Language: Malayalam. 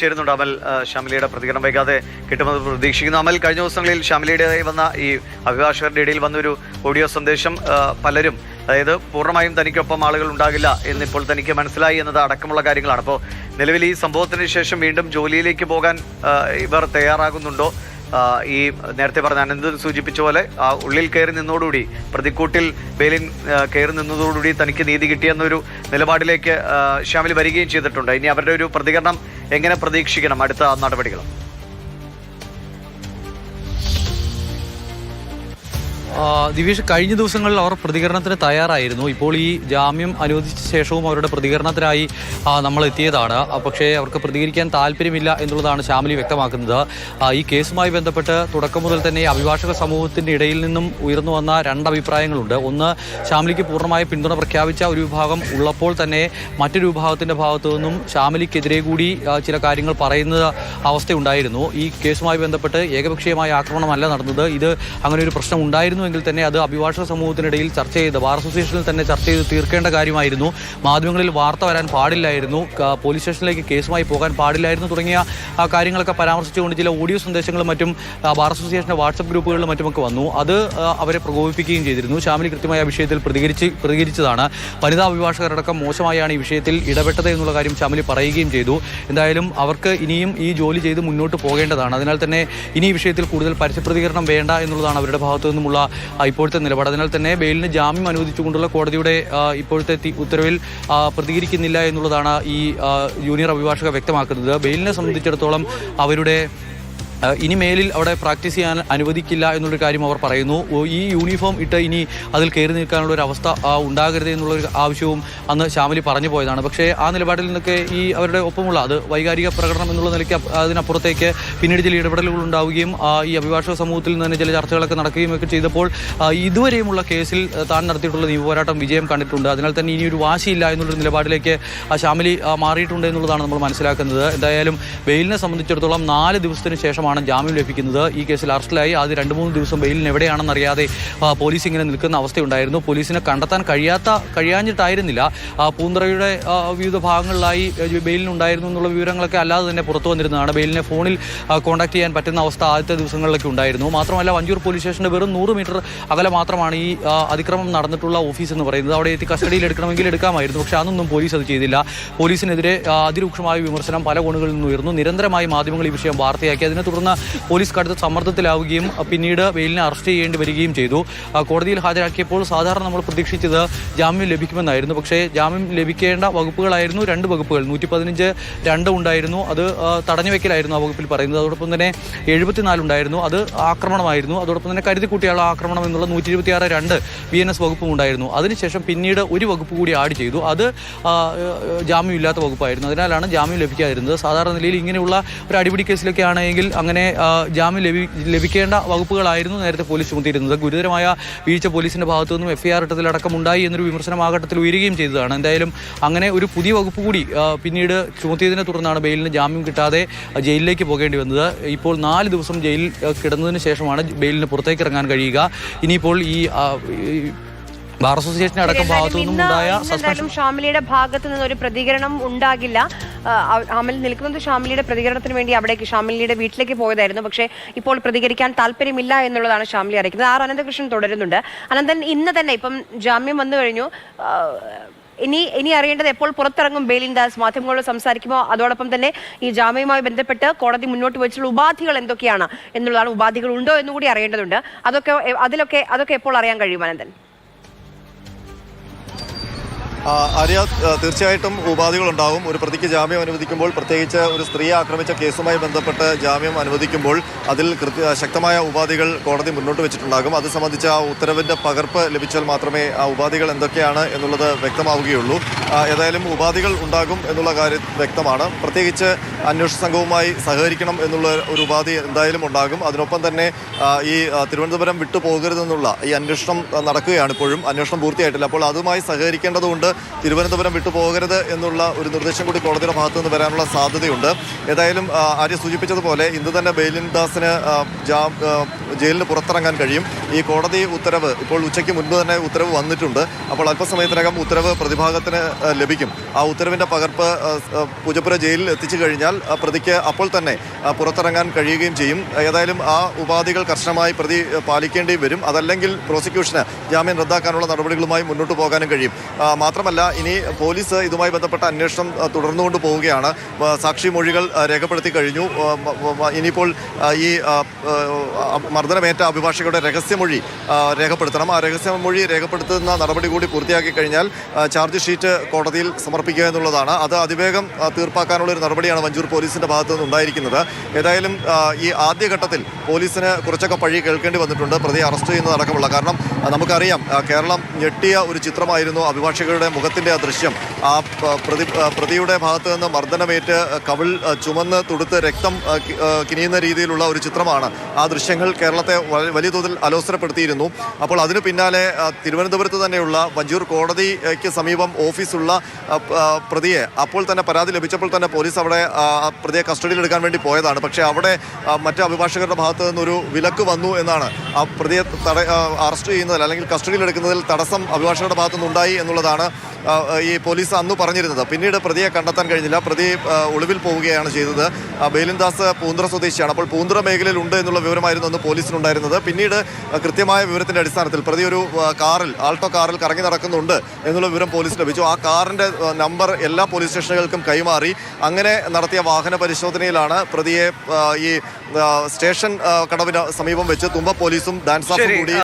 ചേരുന്നുണ്ട് അമൽ. ഷാമിലിയുടെ പ്രതികരണം വൈകാതെ കിട്ടുമെന്ന് പ്രതീക്ഷിക്കുന്നു. അമൽ, കഴിഞ്ഞ ദിവസങ്ങളിൽ ഷാമിലിയുടേതായി വന്ന ഈ അഭിഭാഷകരുടെ ഇടയിൽ വന്നൊരു ഓഡിയോ സന്ദേശം പലരും, അതായത് പൂർണ്ണമായും തനിക്കൊപ്പം ആളുകൾ ഉണ്ടാകില്ല എന്നിപ്പോൾ തനിക്ക് മനസ്സിലായി എന്നത് അടക്കമുള്ള കാര്യങ്ങളാണ്. അപ്പോൾ നിലവിൽ ഈ സംഭവത്തിന് ശേഷം വീണ്ടും ജോലിയിലേക്ക് പോകാൻ ഇവർ തയ്യാറാകുന്നുണ്ടോ? ഈ നേരത്തെ പറഞ്ഞ അനന്ത് സൂചിപ്പിച്ച പോലെ ഉള്ളിൽ കയറി നിന്നോടുകൂടി, പ്രതിക്കൂട്ടിൽ ബെയിലിൻ കയറി നിന്നതോടുകൂടി തനിക്ക് നീതി കിട്ടിയെന്നൊരു നിലപാടിലേക്ക് ഷാമിൽ വരികയും ചെയ്തിട്ടുണ്ട്. ഇനി അവരുടെ ഒരു പ്രതികരണം എങ്ങനെ പ്രതീക്ഷിക്കണം അടുത്ത നടപടികൾ? ദിവീഷ്, കഴിഞ്ഞ ദിവസങ്ങളിൽ അവർ പ്രതികരണത്തിന് തയ്യാറായിരുന്നു. ഇപ്പോൾ ഈ ജാമ്യം അനുവദിച്ച ശേഷവും അവരുടെ പ്രതികരണത്തിനായി നമ്മൾ എത്തിയതാണ്. പക്ഷേ അവർക്ക് പ്രതികരിക്കാൻ താല്പര്യമില്ല എന്നുള്ളതാണ് ഷാമിലി വ്യക്തമാക്കുന്നത്. ഈ കേസുമായി ബന്ധപ്പെട്ട് തുടക്കം മുതൽ തന്നെ അഭിഭാഷക സമൂഹത്തിൻ്റെ ഇടയിൽ നിന്നും ഉയർന്നു വന്ന രണ്ട് അഭിപ്രായങ്ങളുണ്ട്. ഒന്ന്, ഷാമിലിക്ക് പൂർണ്ണമായ പിന്തുണ പ്രഖ്യാപിച്ച ഒരു വിഭാഗം ഉള്ളപ്പോൾ തന്നെ മറ്റൊരു വിഭാഗത്തിൻ്റെ ഭാഗത്തു നിന്നും ഷാമിലിക്കെതിരെ കൂടി ചില കാര്യങ്ങൾ പറയുന്ന അവസ്ഥയുണ്ടായിരുന്നു. ഈ കേസുമായി ബന്ധപ്പെട്ട് ഏകപക്ഷീയമായ ആക്രമണമല്ല നടന്നത്. ഇത് അങ്ങനെ ഒരു പ്രശ്നം ഉണ്ടായിരുന്നു എങ്കിൽ തന്നെ അത് അഭിഭാഷക സമൂഹത്തിനിടയിൽ ചർച്ച ചെയ്ത്, ബാർ അസോസിയേഷനിൽ തന്നെ ചർച്ച ചെയ്ത് തീർക്കേണ്ട കാര്യമായിരുന്നു. മാധ്യമങ്ങളിൽ വാർത്ത വരാൻ പാടില്ലായിരുന്നു, പോലീസ് സ്റ്റേഷനിലേക്ക് കേസുമായി പോകാൻ പാടില്ലായിരുന്നു തുടങ്ങിയ കാര്യങ്ങളൊക്കെ പരാമർശിച്ചുകൊണ്ട് ചില ഓഡിയോ സന്ദേശങ്ങളും മറ്റും ബാർ അസോസിയേഷൻ്റെ വാട്സപ്പ് ഗ്രൂപ്പുകളിലും മറ്റുമൊക്കെ വന്നു. അത് അവരെ പ്രകോപിപ്പിക്കുകയും ചെയ്തിരുന്നു. ഷാമിലി കൃത്യമായ വിഷയത്തിൽ പ്രതികരിച്ചതാണ്. വനിതാ അഭിഭാഷകരടക്കം മോശമായാണ് ഈ വിഷയത്തിൽ ഇടപെട്ടത് എന്നുള്ള കാര്യം ഷാമിലി പറയുകയും ചെയ്തു. എന്തായാലും അവർക്ക് ഇനിയും ഈ ജോലി ചെയ്ത് മുന്നോട്ട് പോകേണ്ടതാണ്. അതിനാൽ തന്നെ ഇനി ഈ വിഷയത്തിൽ കൂടുതൽ പരസ്യപ്രതികരണം വേണ്ട എന്നുള്ളതാണ് അവരുടെ ഭാഗത്തു നിന്നുമുള്ള ഇപ്പോഴത്തെ നിലപാട്. അതിനാൽ തന്നെ ബെയിലിന് ജാമ്യം അനുവദിച്ചുകൊണ്ടുള്ള കോടതിയുടെ ഇപ്പോഴത്തെ ഉത്തരവിൽ പ്രതികരിക്കുന്നില്ല എന്നുള്ളതാണ് ഈ ജൂനിയർ അഭിഭാഷക വ്യക്തമാക്കുന്നത്. ബെയിലിനെ സംബന്ധിച്ചിടത്തോളം അവരുടെ ഇനി മേലിൽ അവിടെ പ്രാക്ടീസ് ചെയ്യാൻ അനുവദിക്കില്ല എന്നുള്ളൊരു കാര്യം അവർ പറയുന്നു. ഈ യൂണിഫോം ഇട്ട് ഇനി അതിൽ കയറി നിൽക്കാനുള്ള ഒരു അവസ്ഥ ഉണ്ടാകരുത് എന്നുള്ളൊരു ആവശ്യവും അന്ന് ഷാമിലി പറഞ്ഞു പോയതാണ്. പക്ഷേ ആ നിലപാടിൽ നിന്നൊക്കെ ഈ അവരുടെ ഒപ്പമുള്ള, അത് വൈകാരിക പ്രകടനം എന്നുള്ള നിലയ്ക്ക് അതിനപ്പുറത്തേക്ക് പിന്നീട് ചില ഇടപെടലുകൾ ഉണ്ടാവുകയും ഈ അഭിഭാഷക സമൂഹത്തിൽ നിന്ന് തന്നെ ചില ചർച്ചകളൊക്കെ നടക്കുകയും ഒക്കെ ചെയ്തപ്പോൾ ഇതുവരെയുമുള്ള കേസിൽ താൻ നടത്തിയിട്ടുള്ള നിയമപോരാട്ടം വിജയം കണ്ടിട്ടുണ്ട്. അതിനാൽ തന്നെ ഇനി ഒരു വാശിയില്ല എന്നുള്ളൊരു നിലപാടിലേക്ക് ഷാമിലി മാറിയിട്ടുണ്ട് എന്നുള്ളതാണ് നമ്മൾ മനസ്സിലാക്കുന്നത്. എന്തായാലും ബെയിലിനെ സംബന്ധിച്ചിടത്തോളം 4 ദിവസത്തിന് ശേഷം ജാമ്യം ലഭിക്കുന്നത്. ഈ കേസിൽ അറസ്റ്റിലായി ആദ്യ 2-3 ദിവസം ബെയിലിന് എവിടെയാണെന്നറിയാതെ പോലീസ് ഇങ്ങനെ നിൽക്കുന്ന അവസ്ഥയുണ്ടായിരുന്നു. പോലീസിനെ കണ്ടെത്താൻ കഴിയാഞ്ഞിട്ടായിരുന്നില്ല, പൂന്തറയുടെ വിവിധ ഭാഗങ്ങളിലായി ബെയിലിനുണ്ടായിരുന്നു എന്നുള്ള വിവരങ്ങളൊക്കെ അല്ലാതെ തന്നെ പുറത്തു വന്നിരുന്നതാണ്. ബെയിലിനെ ഫോണിൽ കോൺടാക്ട് ചെയ്യാൻ പറ്റുന്ന അവസ്ഥ ആദ്യത്തെ ദിവസങ്ങളിലൊക്കെ ഉണ്ടായിരുന്നു. മാത്രമല്ല വഞ്ചൂർ പോലീസ് സ്റ്റേഷൻ്റെ വെറും 100 മീറ്റർ അകലെ മാത്രമാണ് ഈ അതിക്രമം നടന്നിട്ടുള്ള ഓഫീസ് എന്ന് പറയുന്നത്. അവിടെ എത്തി കസ്റ്റഡിയിൽ എടുക്കണമെങ്കിൽ എടുക്കാമായിരുന്നു. പക്ഷേ അതൊന്നും പോലീസ് അത് ചെയ്തില്ല. പോലീസിനെതിരെ അതിരൂക്ഷമായ വിമർശനം പല കോണുകളിൽ നിന്ന് ഉയർന്നു. നിരന്തരമായി മാധ്യമങ്ങൾ ഈ വിഷയം വാർത്തയാക്കി. അതിനെ തുടർന്ന് പോലീസ് കടുത്ത സമ്മർദ്ദത്തിലാവുകയും പിന്നീട് ബെയിലിനെ അറസ്റ്റ് ചെയ്യേണ്ടി വരികയും ചെയ്തു. കോടതിയിൽ ഹാജരാക്കിയപ്പോൾ സാധാരണ നമ്മൾ പ്രതീക്ഷിച്ചത് ജാമ്യം ലഭിക്കുമെന്നായിരുന്നു. പക്ഷേ ജാമ്യം ലഭിക്കേണ്ട വകുപ്പുകളായിരുന്നു 2 വകുപ്പുകൾ. 115(2) ഉണ്ടായിരുന്നു, അത് തടഞ്ഞുവെക്കലായിരുന്നു ആ വകുപ്പിൽ പറയുന്നത്. അതോടൊപ്പം തന്നെ 74 ഉണ്ടായിരുന്നു, അത് ആക്രമണമായിരുന്നു. അതോടൊപ്പം തന്നെ കരുതിക്കൂട്ടിയുള്ള ആക്രമണം എന്നുള്ള 126(2) BNS വകുപ്പും ഉണ്ടായിരുന്നു. അതിനുശേഷം പിന്നീട് ഒരു വകുപ്പ് കൂടി ആഡ് ചെയ്തു, അത് ജാമ്യമില്ലാത്ത വകുപ്പായിരുന്നു. അതിനാലാണ് ജാമ്യം ലഭിക്കാതിരുന്നത്. സാധാരണ നിലയിൽ ഇങ്ങനെയുള്ള ഒരു അടിപിടി കേസിലൊക്കെ ആണെങ്കിൽ അങ്ങനെ ജാമ്യം ലഭിക്കേണ്ട വകുപ്പുകളായിരുന്നു നേരത്തെ പോലീസ് ചുമത്തിയിരുന്നത്. ഗുരുതരമായ വീഴ്ച പോലീസിന്റെ ഭാഗത്തു നിന്നും FIR ഇട്ടതിലടക്കം ഉണ്ടായി എന്നൊരു വിമർശനം ആ ഘട്ടത്തിൽ ഉയരുകയും ചെയ്തതാണ്. എന്തായാലും അങ്ങനെ ഒരു പുതിയ വകുപ്പ് കൂടി പിന്നീട് ചുമത്തിയതിനെ തുടർന്നാണ് ബെയിലിന് ജാമ്യം കിട്ടാതെ ജയിലിലേക്ക് പോകേണ്ടി വന്നത്. ഇപ്പോൾ 4 ദിവസം ജയിലിൽ കിടന്നതിന് ശേഷമാണ് ബെയിലിന് പുറത്തേക്ക് ഇറങ്ങാൻ കഴിയുക. ഇനിയിപ്പോൾ ഈ ബാർ അസോസിയേഷൻ അടക്കം ഭാഗത്തു നിന്നും ഉണ്ടായ സസ്പെൻഷൻ, ഷാമിലിയുടെ ഭാഗത്ത് നിന്ന് ഒരു പ്രതികരണം ഉണ്ടാകില്ല. അമൽ നിൽക്കുന്നത് ഷാമിലിയുടെ പ്രതികരണത്തിന് വേണ്ടി അവിടേക്ക് ഷാമിലിയുടെ വീട്ടിലേക്ക് പോയതായിരുന്നു. പക്ഷേ ഇപ്പോൾ പ്രതികരിക്കാൻ താല്പര്യമില്ല എന്നുള്ളതാണ് ഷാമിലി അറിയിക്കുന്നത്. അനന്തകൃഷ്ണൻ തുടരുന്നുണ്ട്. അനന്തൻ, ഇന്ന് തന്നെ ഇപ്പം ജാമ്യം വന്നു കഴിഞ്ഞു, ഇനി അറിയേണ്ടത് എപ്പോൾ പുറത്തിറങ്ങും ബെയിലിൻ ദാസ്? മാധ്യമങ്ങളോട് സംസാരിക്കുമ്പോൾ അതോടൊപ്പം തന്നെ ഈ ജാമ്യവുമായി ബന്ധപ്പെട്ട് കോടതി മുന്നോട്ട് വെച്ചിട്ടുള്ള ഉപാധികൾ എന്തൊക്കെയാണ് എന്നുള്ളതാണ്. ഉപാധികൾ ഉണ്ടോ എന്നുകൂടി അറിയേണ്ടതുണ്ട്. അതൊക്കെ എപ്പോൾ അറിയാൻ കഴിയും അനന്തൻ? ആര്യ, തീർച്ചയായിട്ടും ഉപാധികളുണ്ടാവും. ഒരു പ്രതിക്ക് ജാമ്യം അനുവദിക്കുമ്പോൾ, പ്രത്യേകിച്ച് ഒരു സ്ത്രീയെ ആക്രമിച്ച കേസുമായി ബന്ധപ്പെട്ട് ജാമ്യം അനുവദിക്കുമ്പോൾ അതിൽ ശക്തമായ ഉപാധികൾ കോടതി മുന്നോട്ട് വെച്ചിട്ടുണ്ടാകും. അത് സംബന്ധിച്ച ആ ഉത്തരവിൻ്റെ പകർപ്പ് ലഭിച്ചാൽ മാത്രമേ ആ ഉപാധികൾ എന്തൊക്കെയാണ് എന്നുള്ളത് വ്യക്തമാവുകയുള്ളൂ. ഏതായാലും ഉപാധികൾ ഉണ്ടാകും എന്നുള്ള കാര്യം വ്യക്തമാണ്. പ്രത്യേകിച്ച് അന്വേഷണ സംഘവുമായി സഹകരിക്കണം എന്നുള്ള ഒരു ഉപാധി എന്തായാലും ഉണ്ടാകും. അതിനൊപ്പം തന്നെ ഈ തിരുവനന്തപുരം വിട്ടുപോകരുതെന്നുള്ള ഈ അന്വേഷണം നടക്കുകയാണ്. ഇപ്പോഴും അന്വേഷണം പൂർത്തിയായിട്ടില്ല. അപ്പോൾ അതുമായി സഹകരിക്കേണ്ടതുകൊണ്ട് തിരുവനന്തപുരം വിട്ടുപോകരുത് എന്നുള്ള ഒരു നിർദ്ദേശം കൂടി കോടതിയുടെ ഭാഗത്തു നിന്ന് വരാനുള്ള സാധ്യതയുണ്ട്. ഏതായാലും ആര്യ സൂചിപ്പിച്ചതുപോലെ ഇന്ന് തന്നെ ബെയിലിൻദാസിന് ജയിലിന് പുറത്തിറങ്ങാൻ കഴിയും. ഈ കോടതി ഉത്തരവ് ഇപ്പോൾ ഉച്ചയ്ക്ക് മുൻപ് തന്നെ ഉത്തരവ് വന്നിട്ടുണ്ട്. അപ്പോൾ അല്പസമയത്തിനകം ഉത്തരവ് പ്രതിഭാഗത്തിന് ലഭിക്കും. ആ ഉത്തരവിൻ്റെ പകർപ്പ് പൂജപ്പുര ജയിലിൽ എത്തിച്ചു കഴിഞ്ഞാൽ പ്രതിക്ക് അപ്പോൾ തന്നെ പുറത്തിറങ്ങാൻ കഴിയുകയും ചെയ്യും. ഏതായാലും ആ ഉപാധികൾ കർശനമായി പ്രതി പാലിക്കേണ്ടി വരും. അതല്ലെങ്കിൽ പ്രോസിക്യൂഷന് ജാമ്യം റദ്ദാക്കാനുള്ള നടപടികളുമായി മുന്നോട്ട് പോകാനും കഴിയും. മാത്രമല്ല ഇനി പോലീസ് ഇതുമായി ബന്ധപ്പെട്ട അന്വേഷണം തുടർന്നുകൊണ്ട് പോവുകയാണ്. സാക്ഷി മൊഴികൾ രേഖപ്പെടുത്തി കഴിഞ്ഞു. ഇനിയിപ്പോൾ ഈ മർദ്ദനമേറ്റ അഭിഭാഷകരുടെ രഹസ്യമൊഴി രേഖപ്പെടുത്തണം. ആ രഹസ്യമൊഴി രേഖപ്പെടുത്തുന്ന നടപടി കൂടി പൂർത്തിയാക്കി കഴിഞ്ഞാൽ ചാർജ് ഷീറ്റ് കോടതിയിൽ സമർപ്പിക്കുക എന്നുള്ളതാണ്. അത് അതിവേഗം തീർപ്പാക്കാനുള്ള ഒരു നടപടിയാണ് വഞ്ചൂർ പോലീസിന്റെ ഭാഗത്തു നിന്ന് ഉണ്ടായിരിക്കുന്നത്. ഏതായാലും ഈ ആദ്യഘട്ടത്തിൽ പോലീസിന് കുറച്ചൊക്കെ പഴി കേൾക്കേണ്ടി വന്നിട്ടുണ്ട് പ്രതിയെ അറസ്റ്റ് ചെയ്യുന്നതടക്കമുള്ള. കാരണം നമുക്കറിയാം കേരളം ഞെട്ടിയ ഒരു ചിത്രമായിരുന്നു അഭിഭാഷകരുടെ മുഖത്തിന്റെ ആ ദൃശ്യം. ആ പ്രതിയുടെ ഭാഗത്ത് നിന്ന് മർദ്ദനമേറ്റ് കവിൾ ചുമന്ന് തുടുത്ത് രക്തം കിനിയുന്ന രീതിയിലുള്ള ഒരു ചിത്രമാണ്. ആ ദൃശ്യങ്ങൾ കേരളത്തെ വലിയ തോതിൽ അലോസരപ്പെടുത്തിയിരുന്നു. അപ്പോൾ അതിനു പിന്നാലെ തിരുവനന്തപുരത്ത് തന്നെയുള്ള വഞ്ചൂർ കോടതിക്ക് സമീപം ഓഫീസുള്ള പ്രതിയെ അപ്പോൾ തന്നെ പരാതി ലഭിച്ചപ്പോൾ തന്നെ പോലീസ് അവിടെ പ്രതിയെ കസ്റ്റഡിയിലെടുക്കാൻ വേണ്ടി പോയതാണ്. പക്ഷേ അവിടെ മറ്റ് അഭിഭാഷകരുടെ ഭാഗത്ത് നിന്നൊരു വിലക്ക് വന്നു എന്നാണ്. ആ പ്രതിയെ അറസ്റ്റ് ചെയ്യുന്നതിൽ അല്ലെങ്കിൽ കസ്റ്റഡിയിലെടുക്കുന്നതിൽ തടസ്സം അഭിഭാഷകരുടെ ഭാഗത്തു നിന്നുണ്ടായി എന്നുള്ളതാണ് ഈ പോലീസ് അന്ന് പറഞ്ഞിരുന്നത്. പിന്നീട് പ്രതിയെ കണ്ടെത്താൻ കഴിഞ്ഞില്ല. പ്രതി ഒളിവിൽ പോവുകയാണ് ചെയ്തത്. ബെയിലിൻദാസ് പൂന്തുറ സ്വദേശിയാണ്. അപ്പോൾ പൂന്തുറ മേഖലയിൽ ഉണ്ട് എന്നുള്ള വിവരമായിരുന്നു അന്ന് പോലീസിനുണ്ടായിരുന്നത്. പിന്നീട് കൃത്യമായ വിവരത്തിന്റെ അടിസ്ഥാനത്തിൽ പ്രതി ഒരു ആൾട്ടോ കാറിൽ കറങ്ങി നടക്കുന്നുണ്ട് എന്നുള്ള വിവരം പോലീസ് ലഭിച്ചു. ആ കാറിന്റെ നമ്പർ എല്ലാ പോലീസ് സ്റ്റേഷനുകൾക്കും കൈമാറി അങ്ങനെ നടത്തിയ വാഹന പരിശോധനയിലാണ് പ്രതിയെ ഈ സ്റ്റേഷൻ കടവിന് സമീപം വെച്ച് തുമ്പ പോലീസും ഡാൻസാഫും കൂടി